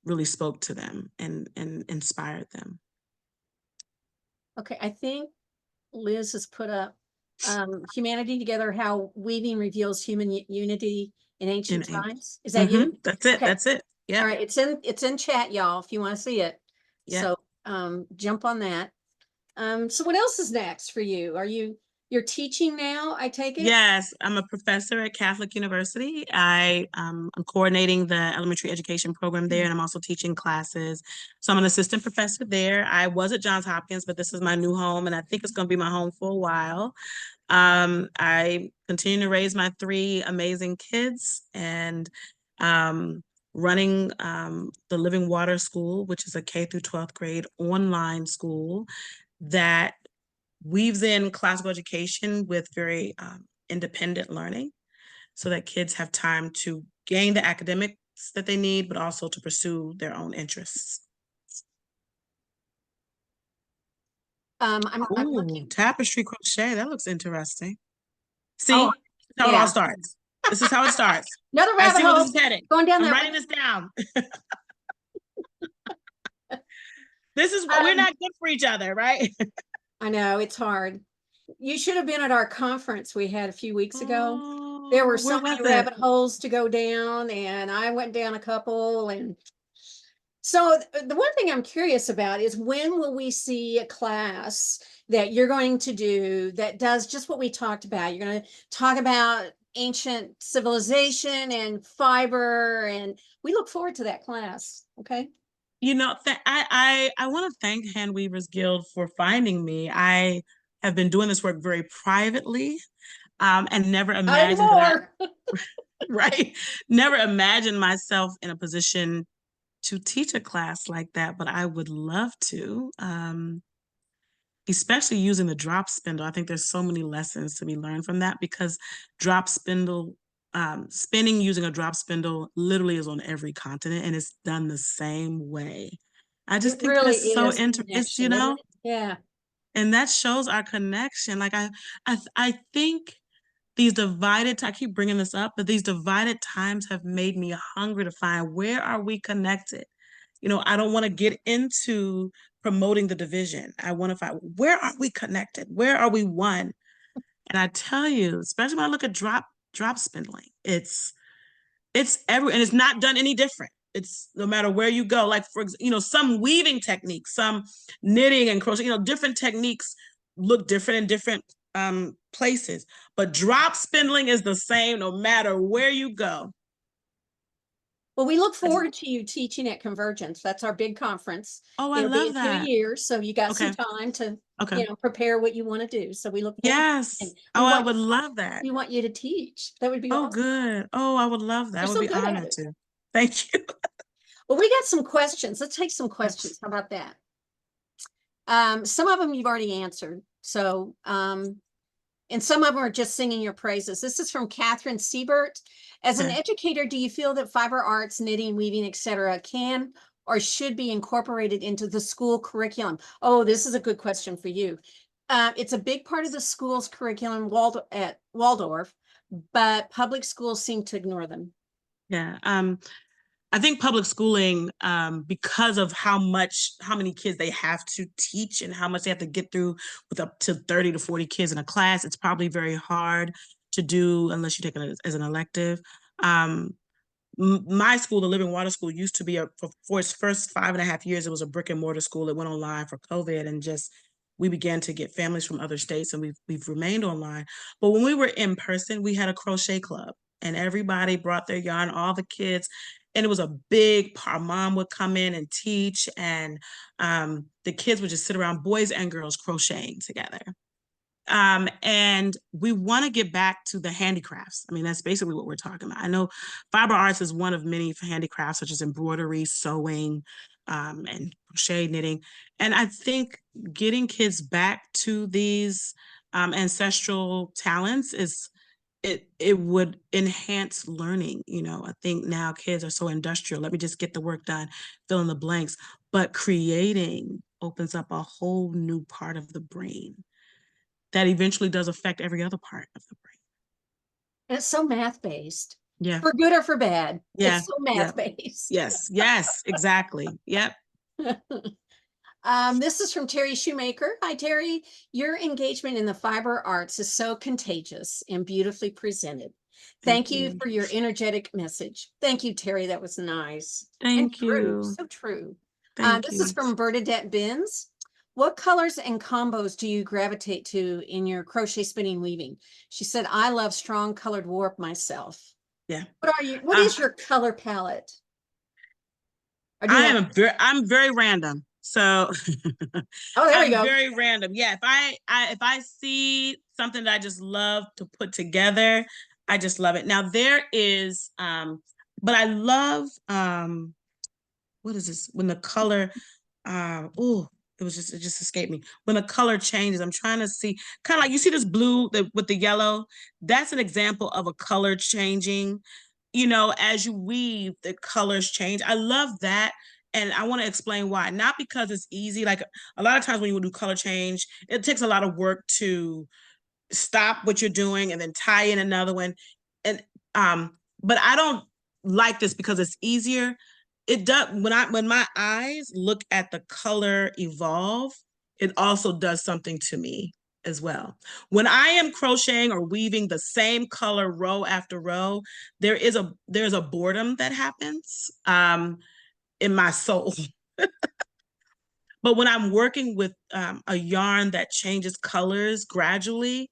really spoke to them and inspired them. Okay, I think Liz has put up Humanity Together, How Weaving Reveals Human Unity in Ancient Times. Is that you? That's it. Okay. That's it. Yeah. All right, it's in chat, y'all, if you want to see it. Yeah. So jump on that. So what else is next for you? You're teaching now, I take it? Yes, I'm a professor at Catholic University. I'm coordinating the elementary education program there, and I'm also teaching classes. So I'm an assistant professor there. I was at Johns Hopkins, but this is my new home, and I think it's going to be my home for a while. I continue to raise my three amazing kids and running the Living Water School, which is a K through 12th grade online school that weaves in classical education with very independent learning so that kids have time to gain the academics that they need, but also to pursue their own interests. I'm Ooh, looking. tapestry crochet. That looks interesting. See, Oh, how it all yeah. starts. This is how it starts. Another I rabbit see where this hole. is heading. Going down I'm there. writing this down. This is what we're not good for each other, right? I know it's hard. You should have been at our conference we had a few weeks ago. There were Oh, so where many was it? rabbit holes to go down, and I went down a couple. And so the one thing I'm curious about is when will we see a class that you're going to do that does just what we talked about? You're going to talk about ancient civilization and fiber, and we look forward to that class. Okay. You know, I want to thank Handweavers Guild for finding me. I have been doing this work very privately, and never Not imagined that anymore. right, never imagined myself in a position to teach a class like that, but I would love to, especially using the drop spindle. I think there's so many lessons to be learned from that because drop spindle, spinning using a drop spindle literally is on every continent and it's done the same way. I just It think that really it's so is it's, you connection, isn't know, it? Yeah. and that shows our connection. Like I think these divided, I keep bringing this up, but these divided times have made me hungry to find where are we connected. You know, I don't want to get into promoting the division. I want to find where are we connected? Where are we one? And I tell you, especially when I look at drop spindling, it's every and it's not done any different. It's no matter where you go. Like for you know, some weaving techniques, some knitting and crochet, you know, different techniques look different in different places. But drop spindling is the same no matter where you go. Well, we look forward to you teaching at Convergence. That's our big conference. Oh, I It'll be love in 2 that. years, so you got some Okay. time to, Okay. prepare what you want to do. So we look forward to it. Yes. And Oh, I would love that. we want you to teach. That would be Oh, awesome. good. Oh, I would love that. I You're would so be good at honored it. to. Thank you. Well, we got some questions. Let's take some Yes. questions. How about that? Some of them you've already answered. So And some of them are just singing your praises. This is from Catherine Siebert. As an Okay. educator, do you feel that fiber arts, knitting, weaving, etc., can or should be incorporated into the school curriculum? Oh, this is a good question for you. It's a big part of the school's curriculum at Waldorf, but public schools seem to ignore them. Yeah. I think public schooling, because of how many kids they have to teach and how much they have to get through with up to 30 to 40 kids in a class, it's probably very hard to do unless you take it as an elective. Um, my school, the Living Water School, used to be for its first 5.5 years, it was a brick and mortar school. It went online for COVID, and just we began to get families from other states, and we've remained online. But when we were in person, we had a crochet club, and everybody brought their yarn, all the kids, and it was a big part. Mom would come in and teach, and the kids would just sit around, boys and girls, crocheting together. And we want to get back to the handicrafts. I mean, that's basically what we're talking about. I know fiber arts is one of many handicrafts, such as embroidery, sewing, and crochet, knitting. And I think getting kids back to these ancestral talents it would enhance learning. I think now kids are so industrial. Let me just get the work done, fill in the blanks. But creating opens up a whole new part of the brain that eventually does affect every other part of the brain. And it's so math based. Yeah. For good or for bad. Yeah. It's so math based. Yes. Yes. Exactly. Yep. This is from Terry Shoemaker. Hi, Terry. Your engagement in the fiber arts is so contagious and beautifully presented. Thank you for your energetic message. Thank you, Terry. That was nice. And Thank true. you. So true. Thank This is you. from Bernadette Binns. What colors and combos do you gravitate to in your crochet, spinning, weaving? She said, I love strong colored warp myself. Yeah. What is your color palette? Or do you have? I'm very random. So Oh, there we I'm go. very random. Yeah. If I see something that I just love to put together, I just love it. Now there is, but I love, what is this? When the color, it just escaped me. When the color changes, I'm trying to see, kind of like you see this blue with the yellow. That's an example of a color changing. As you weave, the colors change. I love that. And I want to explain why. Not because it's easy. Like a lot of times when you do color change, it takes a lot of work to stop what you're doing and then tie in another one. And but I don't like this because it's easier. It does when my eyes look at the color evolve, it also does something to me as well. When I am crocheting or weaving the same color row after row, there's a boredom that happens in my soul. But when I'm working with a yarn that changes colors gradually,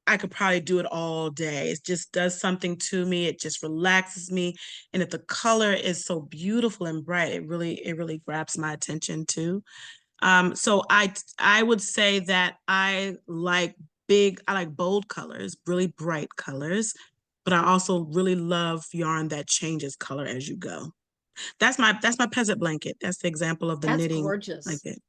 I could probably do it all day. It just does something to me. It just relaxes me. And if the color is so beautiful and bright, it really grabs my attention too. So I would say that I like bold colors, really bright colors, but I also really love yarn that changes color as you go. That's my peasant blanket. That's the example of the That's knitting gorgeous. blanket.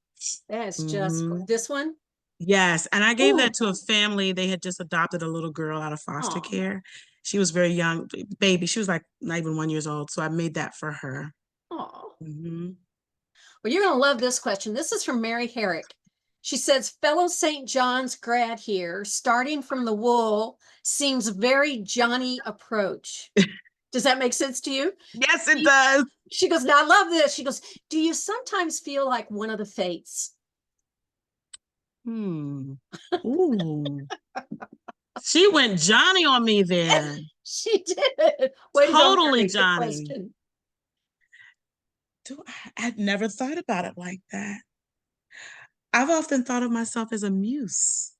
That's just Mhm. this one. Yes, and I gave Oh, that to a family. They had just adopted a little girl out of foster oh, care. She was very young, baby. She was like not even 1 year old. So I made that for her. oh. Hmm. Well, you're going to love this question. This is from Mary Herrick. She says, fellow St. John's grad here, starting from the wool seems very Johnny approach. Does that make sense to you? Yes, it does. She goes, now I love this. She goes, do you sometimes feel like one of the fates? Hmm. Ooh. She went Johnny on me there. She did. Way to go, Totally Mary. Good Johnny. question. I'd never thought about it like that. I've often thought of myself as a muse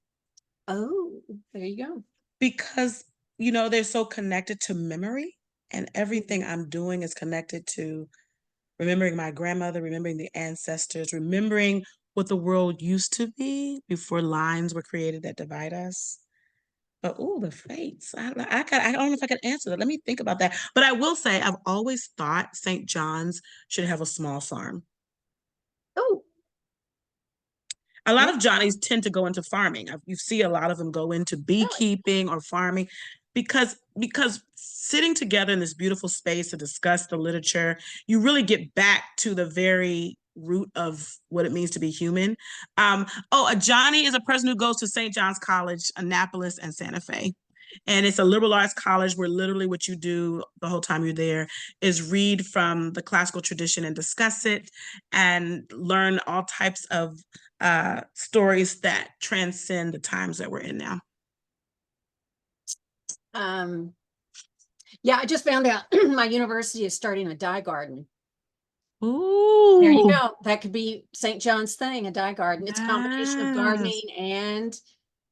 Oh, there you go. because, they're so connected to memory, and everything I'm doing is connected to remembering my grandmother, remembering the ancestors, remembering what the world used to be before lines were created that divide us. But the fates. I don't know if I can answer that. Let me think about that. But I will say I've always thought St. John's should have a small farm. Oh, A lot Yeah. of Johnnies tend to go into farming. You see a lot of them go into Really? beekeeping or farming because sitting together in this beautiful space to discuss the literature, you really get back to the very root of what it means to be human. A Johnny is a person who goes to St. John's College, Annapolis, and Santa Fe. And it's a liberal arts college where literally what you do the whole time you're there is read from the classical tradition and discuss it and learn all types of stories that transcend the times that we're in now. Yeah, I just found out my university is starting a dye garden. Ooh. There you go. That could be St. John's thing, a dye garden. It's a combination of Yes. gardening and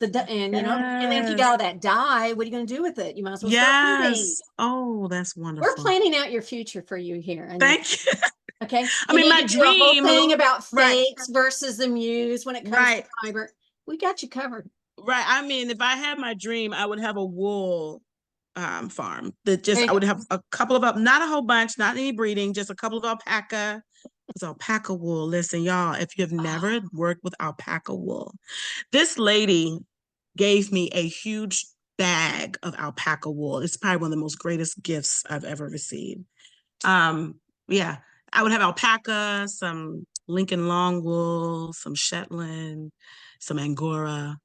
and you know, and if you Yes. got all that dye, what are you going to do with it? You might as well start planting. Yes. Oh, that's We're wonderful. planning out your future for you here. And Thank you. okay. I mean, my need to do a whole dream, thing about right. fakes versus the muse when it comes to Right. fiber. We got you covered. Right. I mean, if I had my dream, I would have a wool farm that just, There I you would go. have a couple of, not a whole bunch, not any breeding, just a couple of alpaca. It's alpaca wool. Listen, y'all, if you've never worked with alpaca wool, this lady gave me a huge bag of alpaca wool. It's probably one of the most greatest gifts I've ever received. Yeah, I would have alpaca, some Lincoln long wool, some Shetland, some Angora,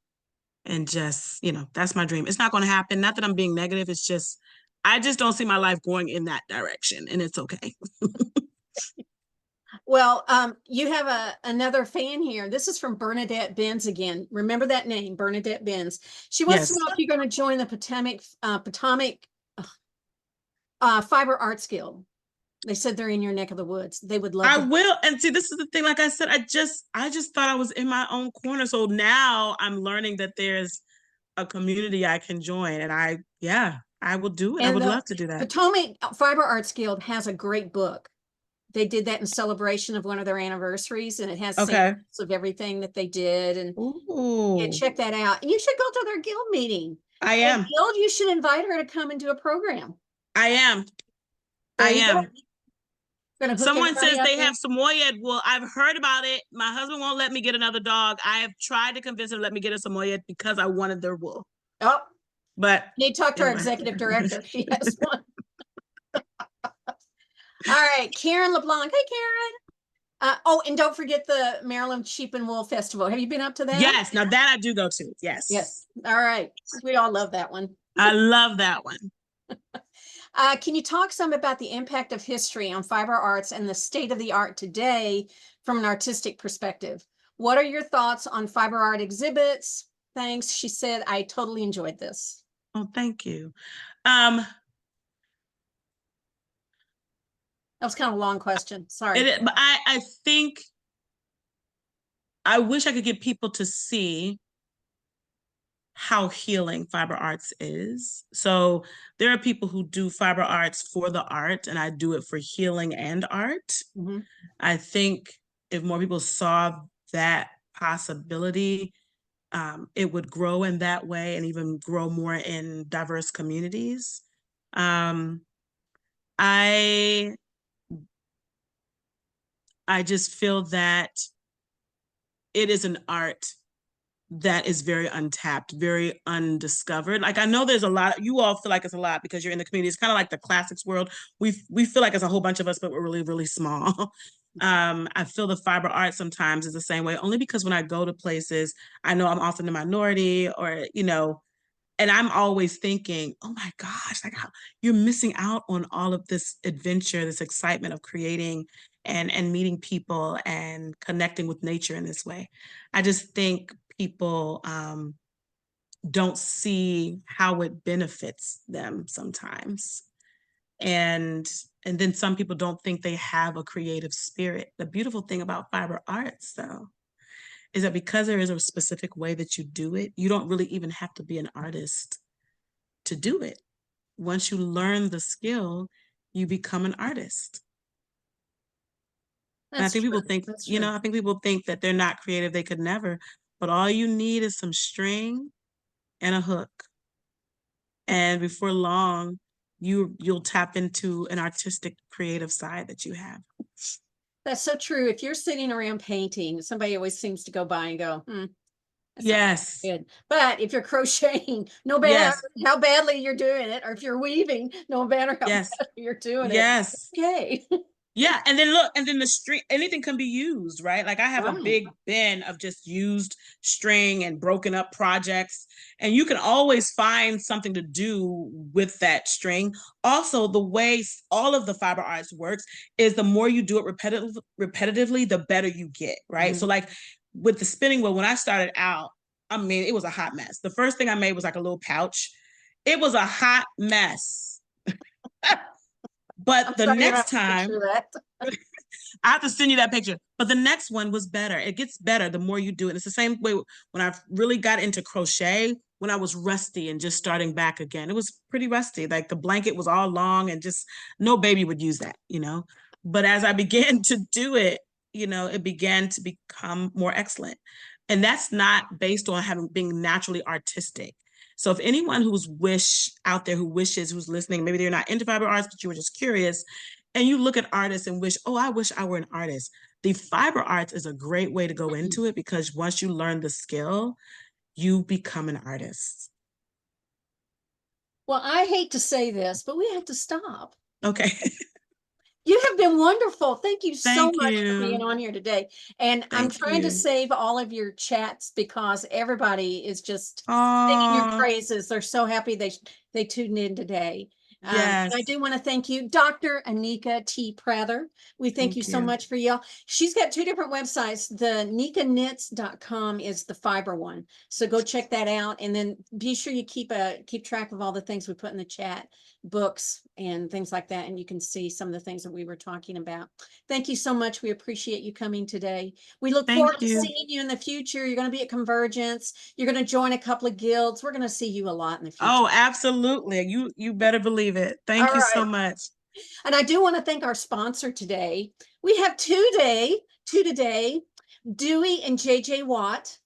and just, you know, that's my dream. It's not going to happen. Not that I'm being negative. It's just, I just don't see my life going in that direction, and it's okay. Well, you have another fan here. This is from Bernadette Benz again. Remember that name, Bernadette Benz. She wants to know if you're going to join the Potomac Fiber Arts Guild. They said they're in your neck of the woods. They would love. I will. And see, this is the thing. Like I said, I just thought I was in my own corner. So now I'm learning that there's a community I can join, and I will do it. And I would love to do that. Potomac Fiber Arts Guild has a great book. They did that in celebration of one of their anniversaries, and it has samples of everything that they did. And yeah, check that out. And you should go to their guild meeting. I am. Guild, you should invite her to come and do a program. I am. I am. Someone says they have Samoyed wool. I've heard about it. My husband won't let me get another dog. I have tried to convince him to let me get a Samoyed because I wanted their wool. Oh, but you need to talk to our executive director. She has one. All right, Karen LeBlanc. Hey, Karen. And don't forget the Maryland Sheep and Wool Festival. Have you been up to that? Yes. Now that I do go to. Yes. Yes. All right. We all love that one. I love that one. Can you talk some about the impact of history on fiber arts and the state of the art today from an artistic perspective? What are your thoughts on fiber art exhibits? Thanks. She said, I totally enjoyed this. Oh, thank you. That was kind of a long question. Sorry. But I think I wish I could get people to see how healing fiber arts is. So there are people who do fiber arts for the art, and I do it for healing and art. Mm-hmm. I think if more people saw that possibility, it would grow in that way and even grow more in diverse communities. I just feel that it is an art that is very untapped, very undiscovered. Like, I know there's a lot, you all feel like it's a lot because you're in the community. It's kind of like the classics world. We feel like it's a whole bunch of us, but we're really, really small. I feel the fiber art sometimes is the same way, only because when I go to places, I know I'm often the minority, or, you know, and I'm always thinking, oh my gosh, like, you're missing out on all of this adventure, this excitement of creating and meeting people and connecting with nature in this way. I just think people don't see how it benefits them sometimes. And then some people don't think they have a creative spirit. The beautiful thing about fiber arts, though, is that because there is a specific way that you do it, you don't really even have to be an artist to do it. Once you learn the skill, you become an artist. And I think people think, you know, I think people think that they're not creative, they could never, but all you need is some string and a hook. And before long, you'll tap into an artistic, creative side that you have. That's so true. If you're sitting around painting, somebody always seems to go by and go, that's not Yes. good. But if you're crocheting, no matter Yes. how badly you're doing it, or if you're weaving, no matter how Yes. badly you're doing it, Yes. okay. Yeah, and then look, and then the string, anything can be used, right? Like I have a Right. big bin of just used string and broken up projects, and you can always find something to do with that string. Also, the way all of the fiber arts works is the more you do it repetitively, the better you get, right? So Mhm. like with the spinning wheel, when I started out, I mean, it was a hot mess. The first thing I made was like a little pouch. It was a hot mess. I'm But the sorry you have next to time, picture that. I have to send you that picture. But the next one was better. It gets better the more you do it. It's the same way when I really got into crochet, when I was rusty and just starting back again. It was pretty rusty. Like the blanket was all long and just no baby would use that, you know. But as I began to do it, you know, it began to become more excellent. And that's not based on having being naturally artistic. So if anyone who's out there who wishes, who's listening, maybe they're not into fiber arts, but you were just curious, and you look at artists and wish, oh, I wish I were an artist. The fiber arts is a great way to go into it because once you learn the skill, you become an artist. Well, I hate to say this, but we have to stop. Okay. You have been wonderful. Thank you so Thank much for being you. on here today. And I'm Thank trying to you. save all of your chats because everybody is just singing your Oh, praises. They're so happy they tuned in today. And I yes. do want to thank you, Dr. Anika T. Prather. We thank you Thank so you. much for y'all. She's got two different websites. The nikanits.com is the fiber one. So go check that out. And then be sure you keep track of all the things we put in the chat, books and things like that, and you can see some of the things that we were talking about. Thank you so much. We appreciate you coming today. We look forward Thank to you. seeing you in the future. You're going to be at Convergence. You're going to join a couple of guilds. We're going to see you a lot in the future. Oh, absolutely. You better believe it. All Thank you so right. much. And I do want to thank our sponsor today. We have two today, Dewey and JJ Watt.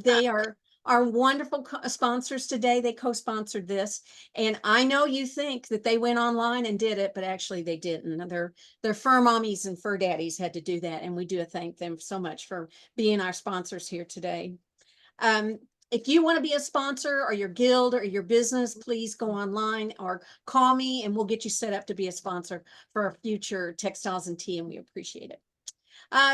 They are our wonderful sponsors today. They co-sponsored this. And I know you think that they went online and did it, but actually they didn't. Their fur mommies and fur daddies had to do that. And we do thank them so much for being our sponsors here today. If you want to be a sponsor or your guild or your business, please go online or call me and we'll get you set up to be a sponsor for a future Textiles and Tea, and we appreciate it.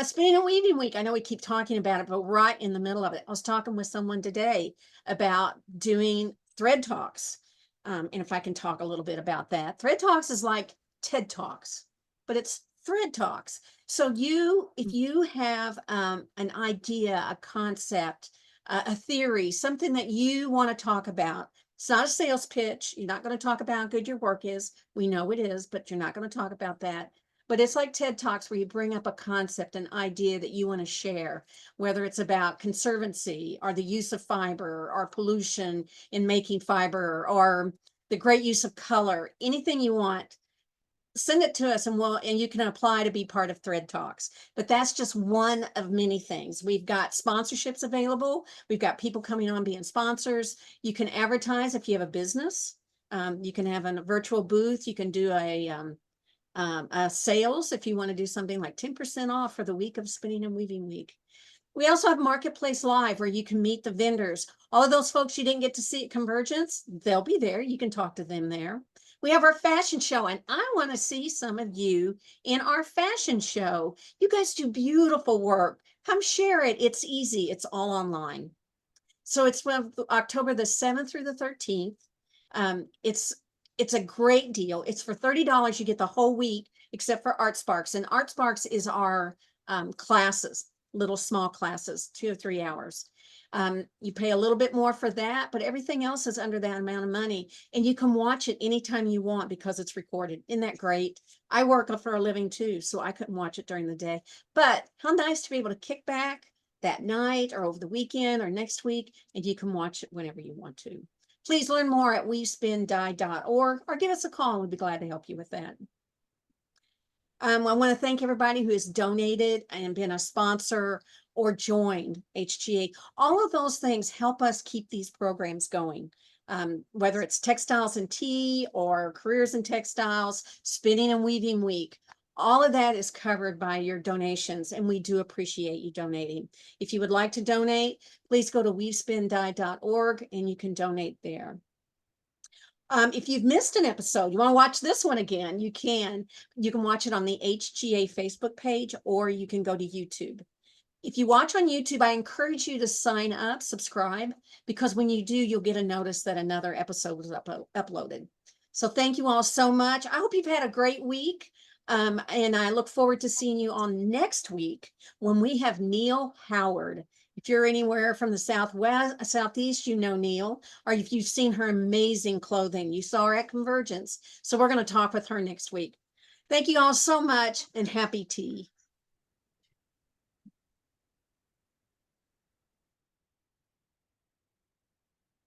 Spinning and Weaving Week. I know we keep talking about it, but right in the middle of it, I was talking with someone today about doing thread talks. And if I can talk a little bit about that, thread talks is like TED Talks, but it's thread talks. So if you have an idea, a concept, a theory, something that you want to talk about, it's not a sales pitch. You're not going to talk about how good your work is. We know it is, but you're not going to talk about that. But it's like TED Talks where you bring up a concept, an idea that you want to share, whether it's about conservancy or the use of fiber or pollution in making fiber or the great use of color, anything you want, send it to us and you can apply to be part of Thread Talks. But that's just one of many things. We've got sponsorships available. We've got people coming on being sponsors. You can advertise if you have a business. You can have a virtual booth. You can do a sales if you want to do something like 10% off for the week of Spinning and Weaving Week. We also have Marketplace Live where you can meet the vendors. All of those folks you didn't get to see at Convergence, they'll be there. You can talk to them there. We have our fashion show, and I want to see some of you in our fashion show. You guys do beautiful work. Come share it. It's easy. It's all online. So it's from October the 7th through the 13th. It's a great deal. It's for $30. You get the whole week except for Art Sparks. And Art Sparks is our classes, little small classes, 2 or 3 hours. You pay a little bit more for that, but everything else is under that amount of money. And you can watch it anytime you want because it's recorded. Isn't that great? I work for a living too, so I couldn't watch it during the day. But how nice to be able to kick back that night or over the weekend or next week, and you can watch it whenever you want to. Please learn more at weavespindye.org or give us a call. We'd be glad to help you with that. I want to thank everybody who has donated and been a sponsor or joined HGA. All of those things help us keep these programs going. Whether it's Textiles and Tea or Careers in Textiles, Spinning and Weaving Week, All of that is covered by your donations, and we do appreciate you donating. If you would like to donate, please go to weavespindye.org and you can donate there. If you've missed an episode, you want to watch this one again, you can. You can watch it on the HGA Facebook page, or you can go to YouTube. If you watch on YouTube, I encourage you to sign up, subscribe, because when you do, you'll get a notice that another episode was uploaded. So thank you all so much. I hope you've had a great week. And I look forward to seeing you on next week when we have Neil Howard. If you're anywhere from the Southeast, you know Neil, or if you've seen her amazing clothing, you saw her at Convergence. So we're going to talk with her next week. Thank you all so much, and happy tea.